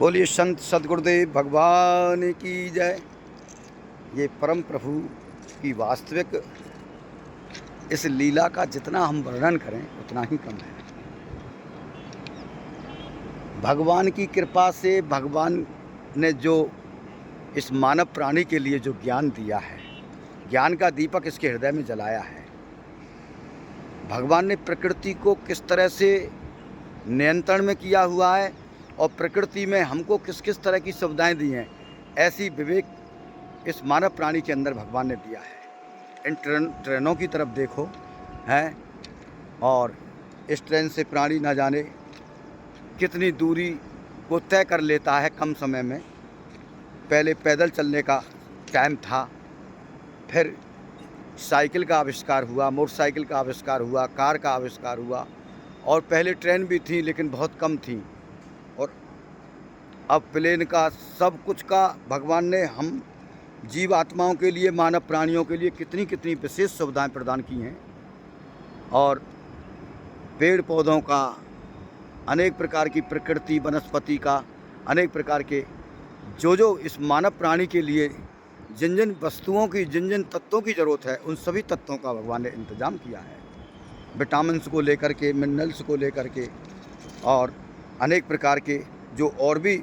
बोलिए संत सदगुरुदेव भगवान की जय। ये परम प्रभु की वास्तविक इस लीला का जितना हम वर्णन करें उतना ही कम है। भगवान की कृपा से भगवान ने जो इस मानव प्राणी के लिए जो ज्ञान दिया है, ज्ञान का दीपक इसके हृदय में जलाया है। भगवान ने प्रकृति को किस तरह से नियंत्रण में किया हुआ है और प्रकृति में हमको किस किस तरह की सुविधाएं दी हैं, ऐसी विवेक इस मानव प्राणी के अंदर भगवान ने दिया है। इन ट्रेनों की तरफ देखो हैं, और इस ट्रेन से प्राणी ना जाने कितनी दूरी को तय कर लेता है कम समय में। पहले पैदल चलने का टाइम था, फिर साइकिल का आविष्कार हुआ, मोटरसाइकिल का आविष्कार हुआ, कार का आविष्कार हुआ, और पहले ट्रेन भी थी लेकिन बहुत कम थी, और अब प्लेन का सब कुछ का भगवान ने हम जीव आत्माओं के लिए, मानव प्राणियों के लिए कितनी कितनी विशेष सुविधाएं प्रदान की हैं। और पेड़ पौधों का, अनेक प्रकार की प्रकृति वनस्पति का, अनेक प्रकार के जो इस मानव प्राणी के लिए जिन जिन वस्तुओं की, जिन जिन तत्वों की ज़रूरत है, उन सभी तत्वों का भगवान ने इंतज़ाम किया है। विटामिन्स को लेकर के, मिनरल्स को लेकर के, और अनेक प्रकार के जो और भी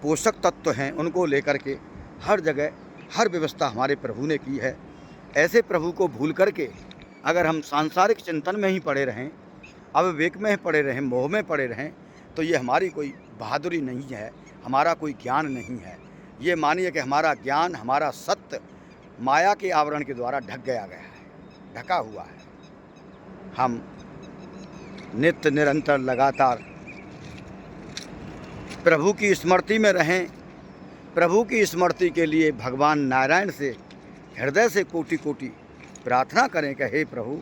पोषक तत्व हैं उनको लेकर के हर जगह हर व्यवस्था हमारे प्रभु ने की है। ऐसे प्रभु को भूल करके अगर हम सांसारिक चिंतन में ही पड़े रहें, अविवेक में ही पड़े रहें, मोह में पड़े रहें, तो ये हमारी कोई बहादुरी नहीं है, हमारा कोई ज्ञान नहीं है। ये मानिए कि हमारा ज्ञान, हमारा सत्य माया के आवरण के द्वारा ढका है, ढका हुआ है। हम नित्य निरंतर लगातार प्रभु की स्मृति में रहें। प्रभु की स्मृति के लिए भगवान नारायण से हृदय से कोटि कोटि प्रार्थना करें कि हे प्रभु,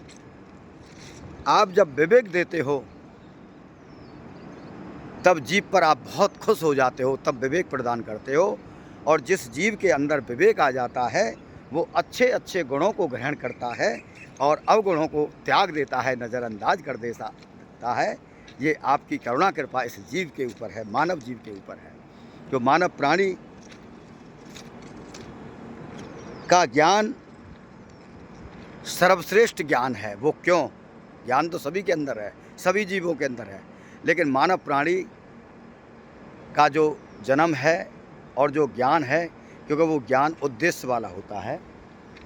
आप जब विवेक देते हो तब जीव पर आप बहुत खुश हो जाते हो, तब विवेक प्रदान करते हो। और जिस जीव के अंदर विवेक आ जाता है वो अच्छे अच्छे गुणों को ग्रहण करता है और अवगुणों को त्याग देता है, नज़रअंदाज कर देता है। ये आपकी करुणा कृपा इस जीव के ऊपर है, मानव जीव के ऊपर है। जो मानव प्राणी का ज्ञान सर्वश्रेष्ठ ज्ञान है। वो क्यों? ज्ञान तो सभी के अंदर है, सभी जीवों के अंदर है, लेकिन मानव प्राणी का जो जन्म है और जो ज्ञान है, क्योंकि वो ज्ञान उद्देश्य वाला होता है,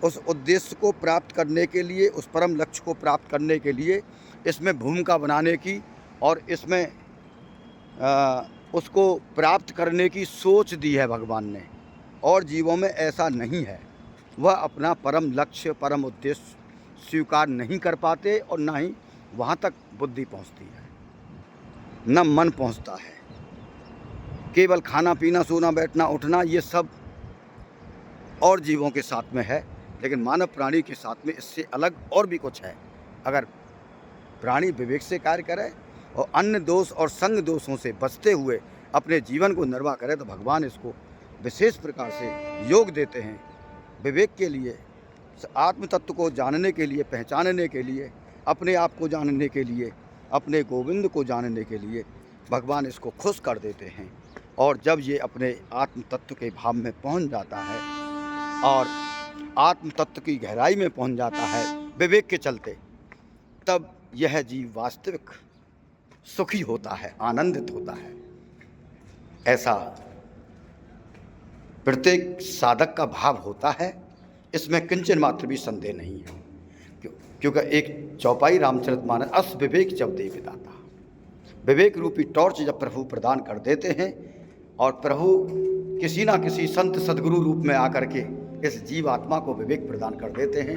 उस उद्देश्य को प्राप्त करने के लिए, उस परम लक्ष्य को प्राप्त करने के लिए इसमें भूमिका बनाने की और इसमें उसको प्राप्त करने की सोच दी है भगवान ने। और जीवों में ऐसा नहीं है, वह अपना परम लक्ष्य, परम उद्देश्य स्वीकार नहीं कर पाते और ना ही वहाँ तक बुद्धि पहुँचती है, न मन पहुँचता है। केवल खाना पीना, सोना बैठना उठना, ये सब और जीवों के साथ में है, लेकिन मानव प्राणी के साथ में इससे अलग और भी कुछ है। अगर प्राणी विवेक से कार्य करे और अन्य दोष और संग दोषों से बचते हुए अपने जीवन को निर्वाह करे, तो भगवान इसको विशेष प्रकार से योग देते हैं। विवेक के लिए, आत्म तत्व को जानने के लिए, पहचानने के लिए, अपने आप को जानने के लिए, अपने गोविंद को जानने के लिए भगवान इसको खुश कर देते हैं। और जब ये अपने आत्म तत्व के भाव में पहुंच जाता है और आत्म तत्व की गहराई में पहुंच जाता है विवेक के चलते, तब यह जीव वास्तविक सुखी होता है, आनंदित होता है। ऐसा प्रत्येक साधक का भाव होता है, इसमें किंचन मात्र भी संदेह नहीं है। क्योंकि एक चौपाई रामचरितमानस, अस विवेक जब दे विदाता, विवेक रूपी टॉर्च जब प्रभु प्रदान कर देते हैं और प्रभु किसी ना किसी संत सदगुरु रूप में आकर के इस जीव आत्मा को विवेक प्रदान कर देते हैं,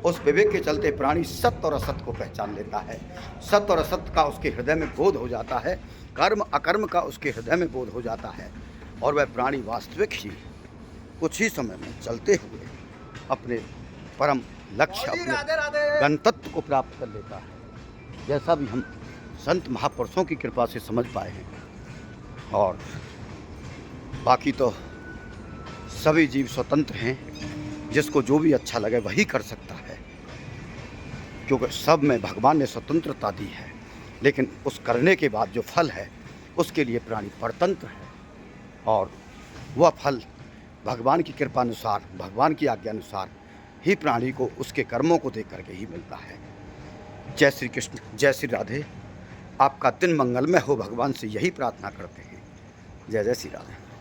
उस विवेक के चलते प्राणी सत्य और असत्य को पहचान लेता है। सत्य और असत्य का उसके हृदय में बोध हो जाता है, कर्म अकर्म का उसके हृदय में बोध हो जाता है, और वह प्राणी वास्तविक ही कुछ ही समय में चलते हुए अपने परम लक्ष्य, अपने गंतव्य को प्राप्त कर लेता है, जैसा भी हम संत महापुरुषों की कृपा से समझ पाए हैं। और बाकी तो सभी जीव स्वतंत्र हैं, जिसको जो भी अच्छा लगे वही कर सकता है, क्योंकि सब में भगवान ने स्वतंत्रता दी है। लेकिन उस करने के बाद जो फल है उसके लिए प्राणी परतंत्र है। और वह फल भगवान की कृपानुसार, भगवान की आज्ञानुसार ही प्राणी को उसके कर्मों को देख करके ही मिलता है। जय श्री कृष्ण, जय श्री राधे। आपका दिन मंगलमय हो, भगवान से यही प्रार्थना करते हैं। जय जय श्री राधे।